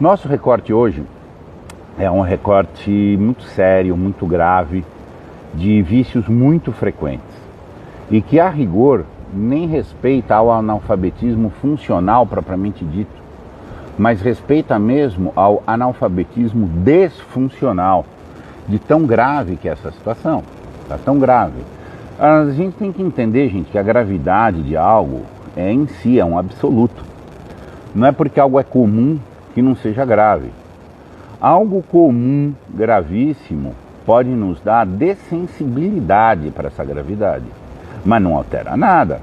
Nosso recorte hoje é um recorte muito sério, muito grave, de vícios muito frequentes e que, a rigor, nem respeita ao analfabetismo funcional propriamente dito, mas respeita mesmo ao analfabetismo desfuncional, de tão grave que é essa situação. Está tão grave. A gente tem que entender, gente, que a gravidade de algo em si é um absoluto. Não é porque algo é comum que não seja grave. Algo comum, gravíssimo, pode nos dar dessensibilidade para essa gravidade, mas não altera nada.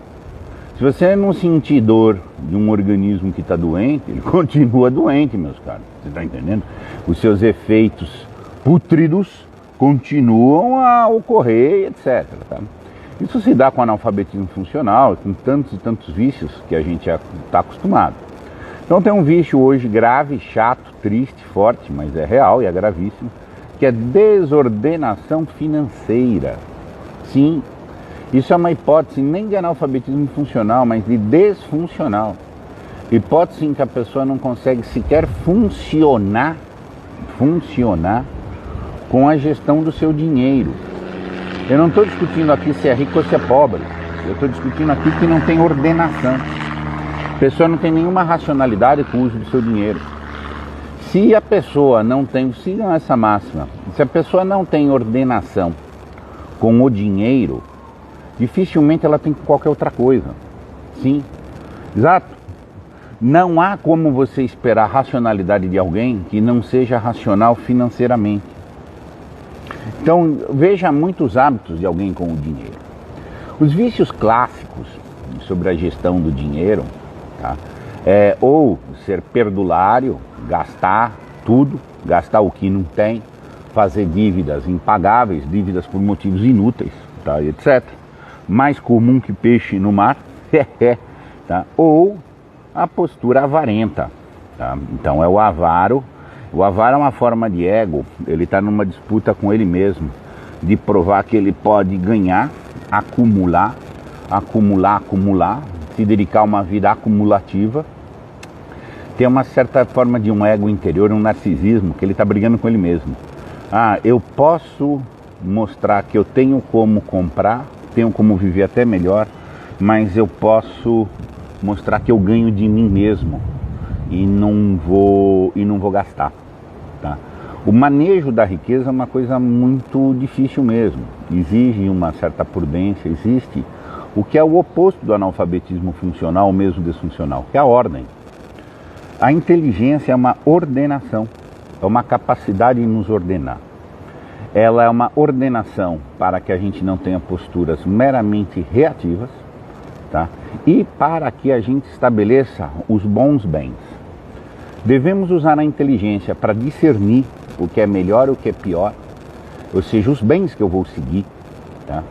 Se você não sentir dor de um organismo que está doente, ele continua doente, meus caros. Você está entendendo? Os seus efeitos pútridos continuam a ocorrer, etc. Tá? Isso se dá com analfabetismo funcional, com tantos e tantos vícios que a gente está acostumado. Então tem um vício hoje grave, chato, triste, forte, mas é real e é gravíssimo, que é desordenação financeira. Sim, isso é uma hipótese nem de analfabetismo funcional, mas de desfuncional. Hipótese em que a pessoa não consegue sequer funcionar com a gestão do seu dinheiro. Eu não estou discutindo aqui se é rico ou se é pobre. Eu estou discutindo aqui que não tem ordenação. A pessoa não tem nenhuma racionalidade com o uso do seu dinheiro. Se a pessoa não tem, sigam essa máxima, se a pessoa não tem ordenação com o dinheiro, dificilmente ela tem com qualquer outra coisa. Sim, exato. Não há como você esperar a racionalidade de alguém que não seja racional financeiramente. Então, veja muitos hábitos de alguém com o dinheiro. Os vícios clássicos sobre a gestão do dinheiro, tá? Ou ser perdulário, gastar tudo, gastar o que não tem, fazer dívidas impagáveis, dívidas por motivos inúteis, tá? Etc. Mais comum que peixe no mar, tá? Ou a postura avarenta. Tá? Então é o avaro. O avaro é uma forma de ego, ele está numa disputa com ele mesmo, de provar que ele pode ganhar, acumular, se dedicar a uma vida acumulativa. Tem uma certa forma de um ego interior, um narcisismo, que ele está brigando com ele mesmo. Eu posso mostrar que eu tenho como comprar, tenho como viver até melhor, mas eu posso mostrar que eu ganho de mim mesmo e não vou gastar. Tá? O manejo da riqueza é uma coisa muito difícil mesmo, exige uma certa prudência, existe o que é o oposto do analfabetismo funcional, ou mesmo desfuncional, que é a ordem. A inteligência é uma ordenação, é uma capacidade de nos ordenar. Ela é uma ordenação para que a gente não tenha posturas meramente reativas, tá? E para que a gente estabeleça os bons bens. Devemos usar a inteligência para discernir o que é melhor e o que é pior, ou seja, os bens que eu vou seguir, tá?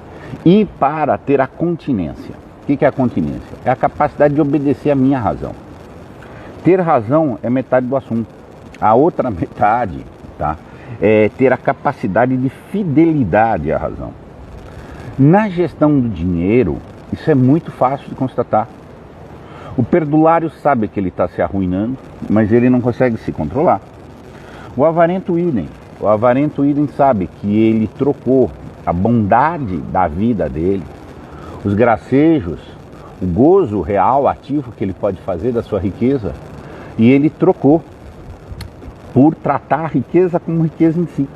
E para ter a continência. O que é a continência? É a capacidade de obedecer à minha razão. Ter razão é metade do assunto. A outra metade, tá, é ter a capacidade de fidelidade à razão. Na gestão do dinheiro, isso é muito fácil de constatar. O perdulário sabe que ele está se arruinando, mas ele não consegue se controlar. O avarento idem. O avarento idem sabe que ele trocou a bondade da vida dele, os gracejos, o gozo real, ativo que ele pode fazer da sua riqueza, e ele trocou por tratar a riqueza como riqueza em si.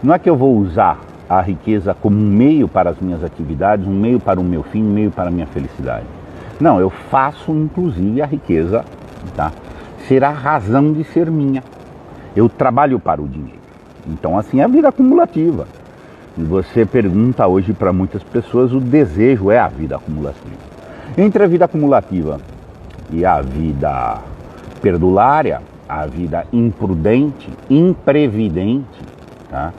Não é que eu vou usar a riqueza como um meio para as minhas atividades, um meio para o meu fim, um meio para a minha felicidade. Não, eu faço inclusive a riqueza, tá, ser a razão de ser minha. Eu trabalho para o dinheiro. Então assim é a vida acumulativa. E você pergunta hoje para muitas pessoas, o desejo é a vida acumulativa. Entre a vida acumulativa e a vida perdulária, a vida imprudente, imprevidente, tá,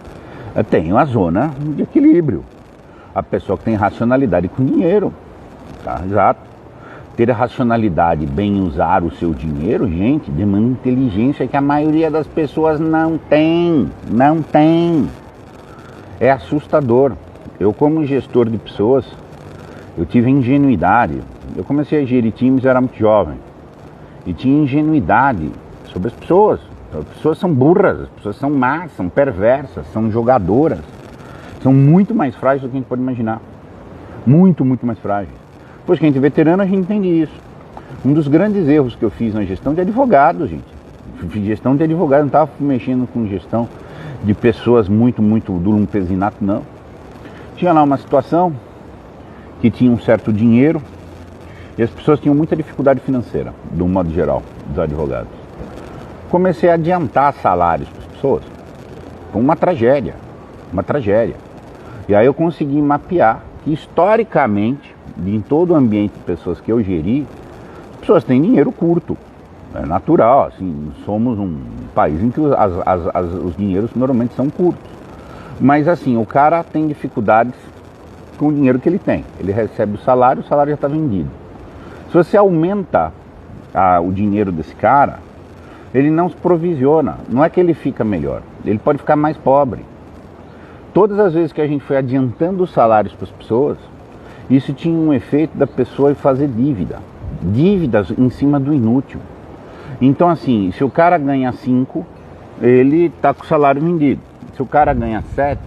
tem uma zona de equilíbrio. A pessoa que tem racionalidade com dinheiro, tá, exato. Ter racionalidade, bem usar o seu dinheiro, gente, demanda inteligência que a maioria das pessoas não tem. É assustador. Eu, como gestor de pessoas, eu tive ingenuidade. Eu comecei a gerir times, eu era muito jovem. E tinha ingenuidade sobre as pessoas. As pessoas são burras, as pessoas são más, são perversas, são jogadoras. São muito mais frágeis do que a gente pode imaginar. Muito, muito mais frágeis. Pois que a gente é veterano, a gente entende isso. Um dos grandes erros que eu fiz na gestão de advogado, gente. Gestão de advogado, não estava mexendo com gestão de pessoas muito do lumpesinato, não. Tinha lá uma situação que tinha um certo dinheiro e as pessoas tinham muita dificuldade financeira, do modo geral, dos advogados. Comecei a adiantar salários para as pessoas. Foi uma tragédia. E aí eu consegui mapear que historicamente, em todo o ambiente de pessoas que eu geri, as pessoas têm dinheiro curto. É natural, assim, somos um país em que os dinheiros normalmente são curtos. Mas assim, o cara tem dificuldades com o dinheiro que ele tem. Ele recebe o salário já está vendido. Se você aumenta o dinheiro desse cara, ele não se provisiona. Não é que ele fica melhor, ele pode ficar mais pobre. Todas as vezes que a gente foi adiantando os salários para as pessoas, isso tinha um efeito da pessoa fazer dívidas em cima do inútil. Então assim, se o cara ganha 5, ele está com o salário vendido. Se o cara ganha 7,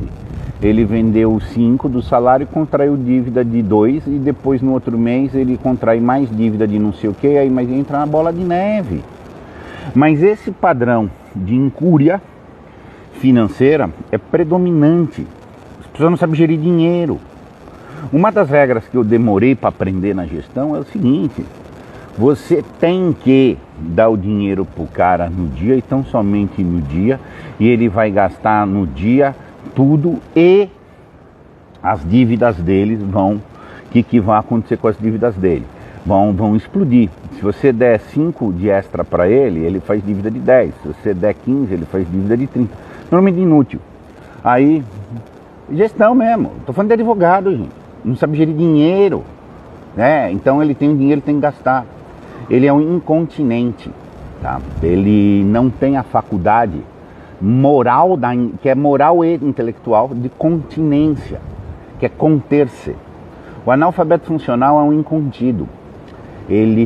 ele vendeu 5 do salário e contraiu dívida de 2, e depois no outro mês ele contrai mais dívida de não sei o que, aí mas entra na bola de neve. Mas esse padrão de incúria financeira é predominante. As pessoas não sabem gerir dinheiro. Uma das regras que eu demorei para aprender na gestão é o seguinte: você tem que dar o dinheiro pro cara no dia, e tão somente no dia, e ele vai gastar no dia tudo, e as dívidas deles vão... O que vai acontecer com as dívidas dele? Vão explodir. Se você der 5 de extra para ele, ele faz dívida de 10. Se você der 15, ele faz dívida de 30. Normalmente inútil. Aí, gestão mesmo. Estou falando de advogado, gente. Não sabe gerir dinheiro, né? Então ele tem dinheiro, tem que gastar. Ele é um incontinente, tá? Ele não tem a faculdade moral, que é moral e intelectual, de continência, que é conter-se. O analfabeto funcional é um incontido.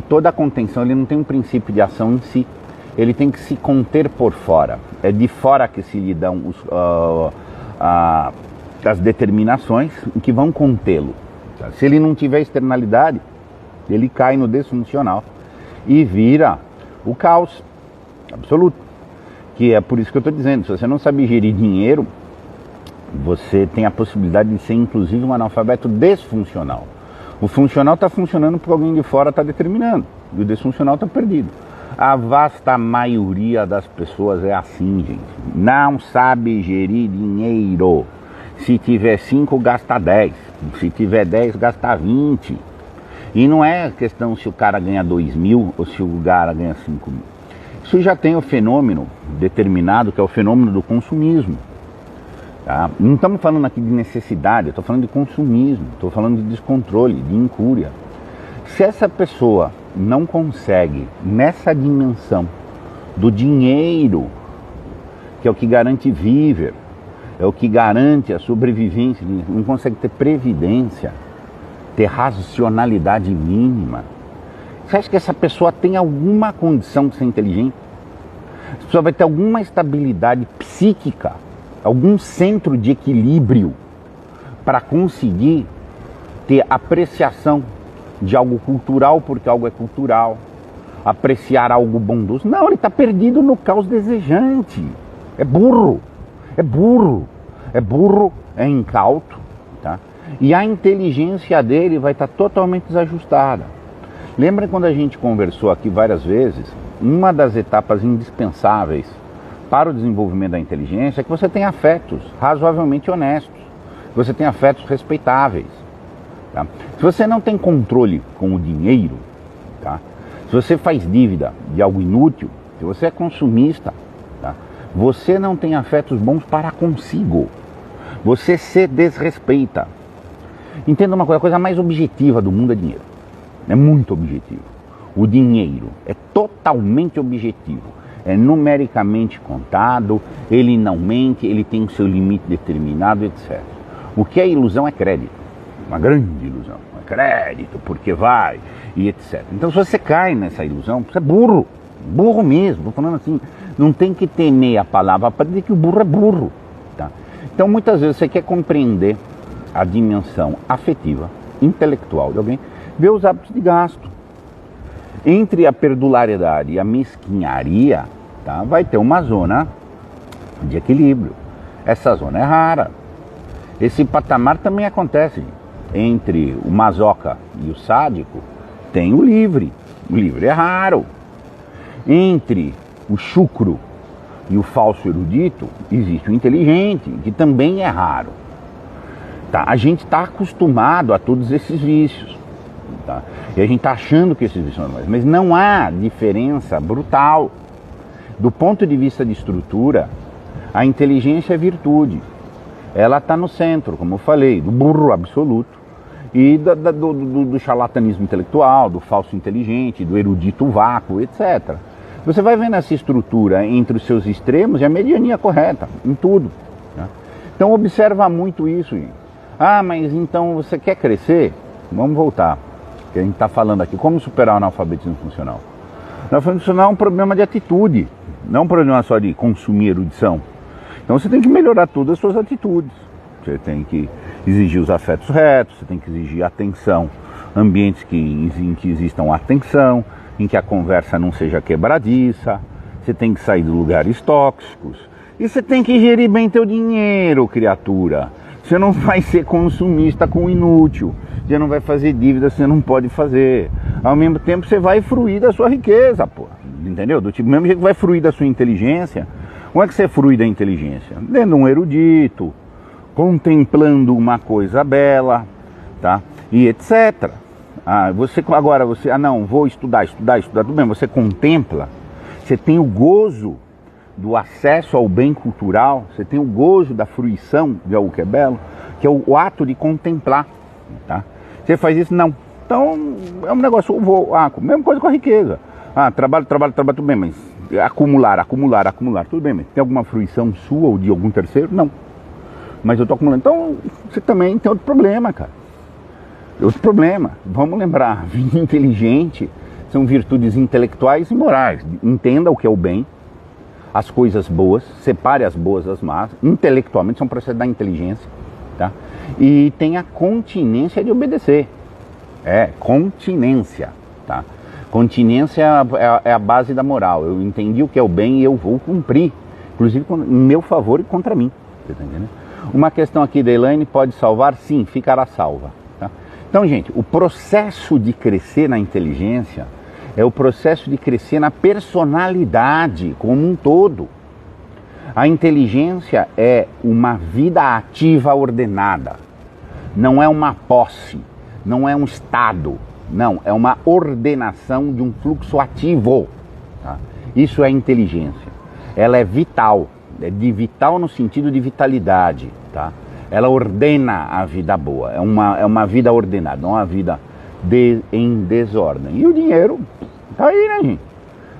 Toda a contenção, ele não tem um princípio de ação em si. Ele tem que se conter por fora. É de fora que se lhe dão as determinações que vão contê-lo. Se ele não tiver externalidade, ele cai no desfuncional e vira o caos absoluto. Que é por isso que eu estou dizendo, se você não sabe gerir dinheiro, você tem a possibilidade de ser inclusive um analfabeto desfuncional. O funcional está funcionando porque alguém de fora está determinando, e o desfuncional está perdido. A vasta maioria das pessoas é assim, gente. Não sabe gerir dinheiro. Se tiver 5, gasta 10. Se tiver 10, gasta 20. E não é questão se o cara ganha 2 mil ou se o cara ganha 5 mil. Isso já tem o fenômeno determinado, que é o fenômeno do consumismo. Tá? Não estamos falando aqui de necessidade, eu estou falando de consumismo, estou falando de descontrole, de incúria. Se essa pessoa não consegue, nessa dimensão do dinheiro, que é o que garante viver, é o que garante a sobrevivência, não consegue ter previdência, ter racionalidade mínima, você acha que essa pessoa tem alguma condição de ser inteligente? Essa pessoa vai ter alguma estabilidade psíquica, algum centro de equilíbrio para conseguir ter apreciação de algo cultural, porque algo é cultural, apreciar algo bondoso? Não, ele está perdido no caos desejante. É burro, é incauto, tá? E a inteligência dele vai estar totalmente desajustada. Lembra quando a gente conversou aqui várias vezes? Uma das etapas indispensáveis para o desenvolvimento da inteligência é que você tenha afetos razoavelmente honestos, que você tenha afetos respeitáveis. Tá? Se você não tem controle com o dinheiro, tá? Se você faz dívida de algo inútil, se você é consumista, tá? Você não tem afetos bons para consigo. Você se desrespeita. Entenda uma coisa, a coisa mais objetiva do mundo é dinheiro. É muito objetivo. O dinheiro é totalmente objetivo. É numericamente contado, ele não mente, ele tem o seu limite determinado, etc. O que é ilusão é crédito. Uma grande ilusão. É crédito, porque vai, e etc. Então se você cai nessa ilusão, você é burro. Burro mesmo, tô falando assim, não tem que temer a palavra para dizer que o burro é burro. Tá? Então muitas vezes você quer compreender a dimensão afetiva, intelectual de alguém, vê os hábitos de gasto. Entre a perdulariedade e a mesquinharia, tá, vai ter uma zona de equilíbrio. Essa zona é rara. Esse patamar também acontece. Entre o masoca e o sádico, tem o livre. O livre é raro. Entre o chucro e o falso erudito, existe o inteligente, que também é raro. Tá? A gente está acostumado a todos esses vícios. Tá? E a gente está achando que esses vícios são normais. Mas não há diferença brutal. Do ponto de vista de estrutura, a inteligência é virtude. Ela está no centro, como eu falei, do burro absoluto e do charlatanismo intelectual, do falso inteligente, do erudito vácuo, etc. Você vai vendo essa estrutura entre os seus extremos e a mediania correta, em tudo. Né? Então observa muito isso. Ah, mas então você quer crescer? Vamos voltar. Que a gente está falando aqui, como superar o analfabetismo funcional? O analfabetismo funcional é um problema de atitude, não é um problema só de consumir erudição. Então você tem que melhorar todas as suas atitudes. Você tem que exigir os afetos retos, você tem que exigir atenção, ambientes em que existam atenção, em que a conversa não seja quebradiça, você tem que sair de lugares tóxicos, e você tem que gerir bem teu dinheiro, criatura. Você não vai ser consumista com inútil, você não vai fazer dívida, você não pode fazer. Ao mesmo tempo você vai fruir da sua riqueza, pô. Entendeu? Do tipo, mesmo jeito que vai fruir da sua inteligência. Como é que você frui da inteligência? Lendo um erudito, contemplando uma coisa bela, tá? E etc. Não, vou estudar, tudo bem, você contempla, você tem o gozo do acesso ao bem cultural, você tem o gozo da fruição de algo que é belo, que é o ato de contemplar, tá? Você faz isso? Não. Então, é um negócio, mesma coisa com a riqueza. Trabalho, tudo bem, mas acumular, tudo bem, mas tem alguma fruição sua ou de algum terceiro? Não. Mas eu estou acumulando. Então, você também tem outro problema, cara. Outro problema. Vamos lembrar, vida inteligente são virtudes intelectuais e morais. Entenda o que é o bem, as coisas boas, separe as boas das más. Intelectualmente, são processos da inteligência, tá? E tem a continência de obedecer. Continência, tá? Continência é a base da moral. Eu entendi o que é o bem e eu vou cumprir, inclusive em meu favor e contra mim. Você tá entendendo? Uma questão aqui da Elaine: pode salvar? Sim, ficará salva. Tá? Então, gente, o processo de crescer na inteligência é o processo de crescer na personalidade como um todo. A inteligência é uma vida ativa ordenada. Não é uma posse, não é um estado. Não, é uma ordenação de um fluxo ativo. Tá? Isso é inteligência. Ela é vital, é de vital no sentido de vitalidade. Tá? Ela ordena a vida boa, é uma vida ordenada, não uma vida em desordem. E o dinheiro tá aí, né, gente?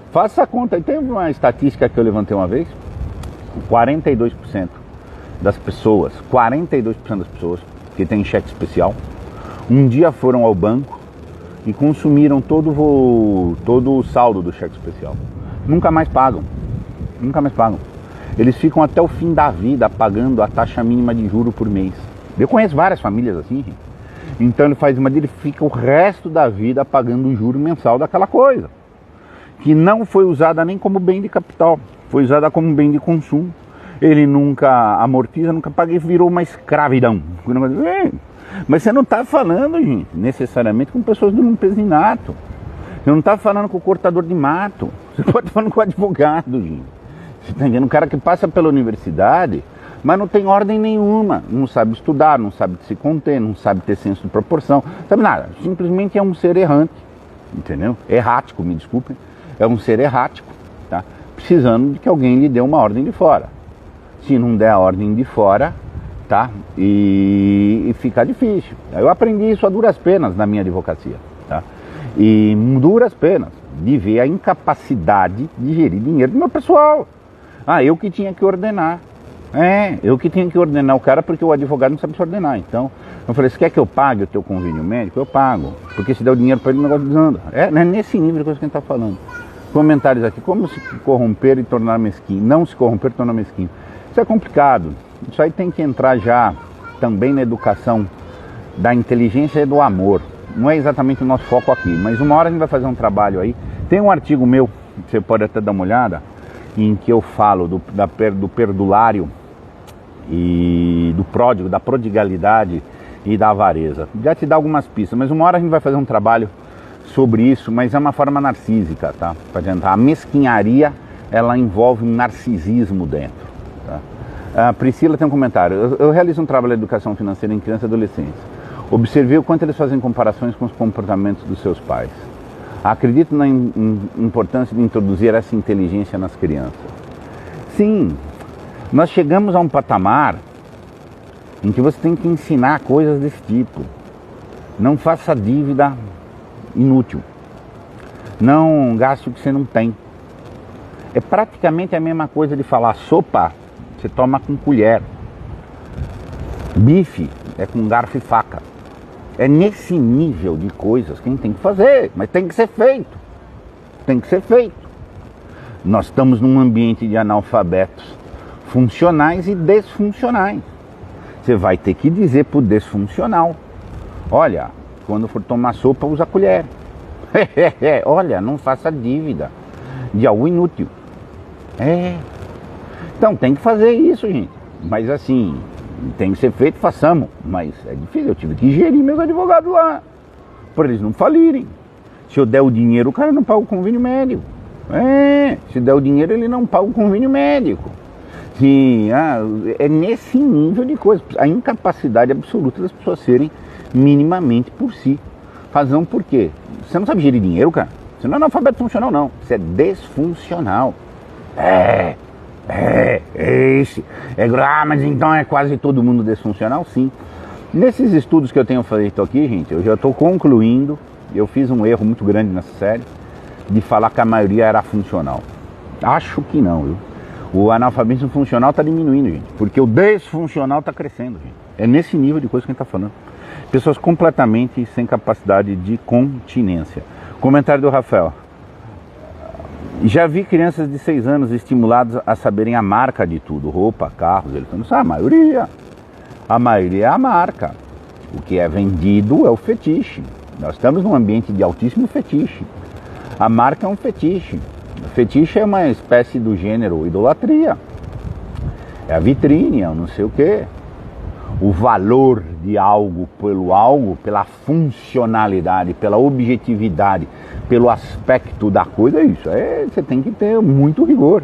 Faça a conta. Tem uma estatística que eu levantei uma vez: 42% das pessoas que têm cheque especial, um dia foram ao banco e consumiram todo o saldo do cheque especial. Nunca mais pagam. Eles ficam até o fim da vida pagando a taxa mínima de juro por mês. Eu conheço várias famílias assim, gente. Então ele fica o resto da vida pagando o juro mensal daquela coisa, que não foi usada nem como bem de capital, foi usada como bem de consumo. Ele nunca amortiza, nunca paga, e virou uma escravidão. Mas você não está falando, gente, necessariamente com pessoas do campesinato. Você não está falando com o cortador de mato. Você pode estar falando com o advogado, gente. Você está entendendo? Um cara que passa pela universidade, mas não tem ordem nenhuma. Não sabe estudar, não sabe se conter, não sabe ter senso de proporção. Não sabe nada. Simplesmente é um ser errante. Entendeu? Errático, me desculpem. É um ser errático, tá? Precisando de que alguém lhe dê uma ordem de fora. Se não der a ordem de fora, tá? E fica difícil. Eu aprendi isso a duras penas na minha advocacia, tá? E duras penas de ver a incapacidade de gerir dinheiro do meu pessoal. Eu que tinha que ordenar. Eu que tinha que ordenar o cara, porque o advogado não sabe se ordenar. Então, eu falei: você quer que eu pague o teu convênio médico? Eu pago. Porque se der o dinheiro para ele, o negócio desanda. Não é nesse nível de coisa que a gente está falando. Comentários aqui, como se corromper e tornar mesquinho, não se corromper e tornar mesquinho. Isso é complicado, isso aí tem que entrar já também na educação da inteligência e do amor. Não é exatamente o nosso foco aqui, mas uma hora a gente vai fazer um trabalho aí. Tem um artigo meu, que você pode até dar uma olhada, em que eu falo do perdulário e do pródigo, da prodigalidade e da avareza. Já te dá algumas pistas, mas uma hora a gente vai fazer um trabalho sobre isso, mas é uma forma narcísica, tá? Para adiantar. A mesquinharia, ela envolve um narcisismo dentro. Tá? A Priscila tem um comentário. Eu realizo um trabalho de educação financeira em criança e adolescentes. Observei o quanto eles fazem comparações com os comportamentos dos seus pais. Acredito na importância de introduzir essa inteligência nas crianças. Sim, nós chegamos a um patamar em que você tem que ensinar coisas desse tipo. Não faça dívida inútil. Não gaste o que você não tem. É praticamente a mesma coisa de falar sopa, você toma com colher. Bife é com garfo e faca. É nesse nível de coisas que a gente tem que fazer, mas tem que ser feito. Tem que ser feito. Nós estamos num ambiente de analfabetos funcionais e desfuncionais. Você vai ter que dizer pro desfuncional: olha, quando for tomar sopa, usa colher. Olha, não faça dívida de algo inútil. Então tem que fazer isso, gente. Mas assim, tem que ser feito, façamos. Mas é difícil, eu tive que gerir meus advogados lá, para eles não falirem. Se eu der o dinheiro, o cara não paga o convênio médico. Se der o dinheiro, ele não paga o convênio médico. Sim, é nesse nível de coisa. A incapacidade absoluta das pessoas serem minimamente por si. Razão por quê? Você não sabe gerir dinheiro, cara? Você não é analfabeto funcional, não. Você é desfuncional. Mas então é quase todo mundo desfuncional? Sim. Nesses estudos que eu tenho feito aqui, gente, eu já estou concluindo. Eu fiz um erro muito grande nessa série de falar que a maioria era funcional. Acho que não, viu? O analfabetismo funcional está diminuindo, gente, porque o desfuncional está crescendo, gente. É nesse nível de coisa que a gente está falando. Pessoas completamente sem capacidade de continência. Comentário do Rafael. Já vi crianças de 6 anos estimuladas a saberem a marca de tudo. Roupa, carros, eletrônicos. A maioria é a marca. O que é vendido é o fetiche. Nós estamos num ambiente de altíssimo fetiche. A marca é um fetiche. O fetiche é uma espécie do gênero idolatria. É a vitrine, é não sei o quê. O valor de algo pelo algo, pela funcionalidade, pela objetividade, pelo aspecto da coisa, é isso. Você tem que ter muito rigor.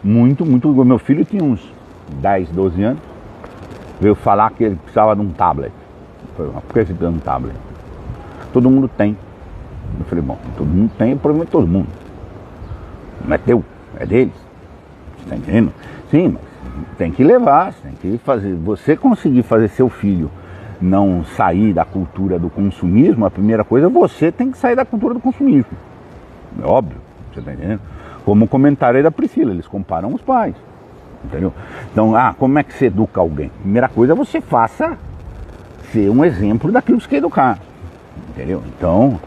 Muito rigor. Meu filho tinha uns 10, 12 anos. Veio falar que ele precisava de um tablet. Eu falei, por que você precisa de um tablet? Todo mundo tem. Eu falei, bom, todo mundo tem, o problema é todo mundo. Não é teu, é deles. Você está entendendo? Sim, mas tem que levar, tem que fazer. Você conseguir fazer seu filho não sair da cultura do consumismo, a primeira coisa, você tem que sair da cultura do consumismo. É óbvio, você está entendendo? Como o comentário aí da Priscila, eles comparam os pais. Entendeu? Então, como é que você educa alguém? Primeira coisa, você faça ser um exemplo daquilo que você quer educar. Entendeu? Então,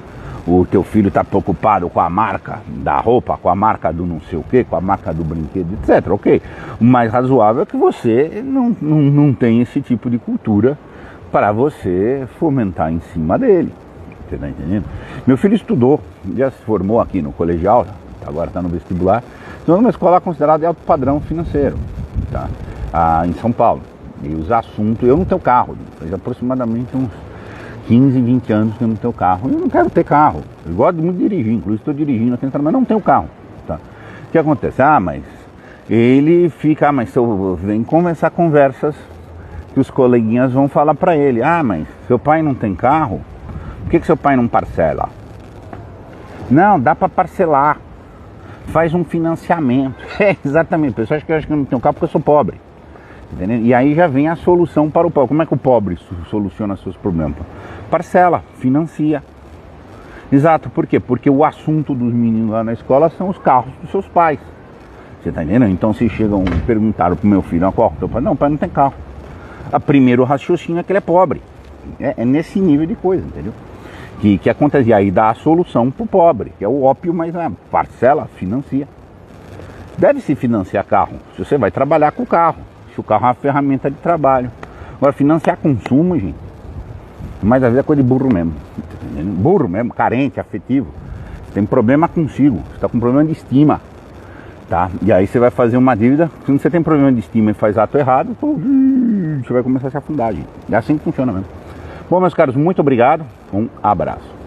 o teu filho está preocupado com a marca da roupa, com a marca do não sei o quê, com a marca do brinquedo, etc. Ok. O mais razoável é que você não tenha esse tipo de cultura para você fomentar em cima dele. Você está entendendo? Meu filho estudou, já se formou aqui no colegial, agora está no vestibular, numa escola considerada de alto padrão financeiro, tá? Em São Paulo. E os assuntos, eu não tenho carro, faz aproximadamente uns 15, 20 anos que eu não tenho carro. Eu não quero ter carro. Eu gosto muito de dirigir, inclusive estou dirigindo aqui, mas não tenho carro. Tá? O que acontece? Mas ele fica, mas eu venho começar conversas que os coleguinhas vão falar para ele. Mas seu pai não tem carro? Por que seu pai não parcela? Não, dá para parcelar. Faz um financiamento. Exatamente. Pessoas acham que eu não tenho carro porque eu sou pobre. Entendeu? E aí já vem a solução para o pobre. Como é que o pobre soluciona seus problemas? Parcela, financia. Exato, por quê? Porque o assunto dos meninos lá na escola são os carros dos seus pais. Você tá entendendo? Então se chegam e perguntaram pro meu filho, qual? Teu pai? Não, o pai não tem carro. A primeiro raciocínio é que ele é pobre. É nesse nível de coisa, entendeu? que acontece. E aí dá a solução para o pobre, que é o ópio, mas parcela, financia. Deve se financiar carro se você vai trabalhar com o carro, se o carro é uma ferramenta de trabalho. Agora, financiar consumo, gente, mas às vezes é coisa de burro mesmo. Burro mesmo, carente, afetivo. Você tem problema consigo, você está com problema de estima. Tá? E aí você vai fazer uma dívida. Se você tem problema de estima e faz ato errado, você vai começar a se afundar, gente. É assim que funciona mesmo. Bom, meus caros, muito obrigado. Um abraço.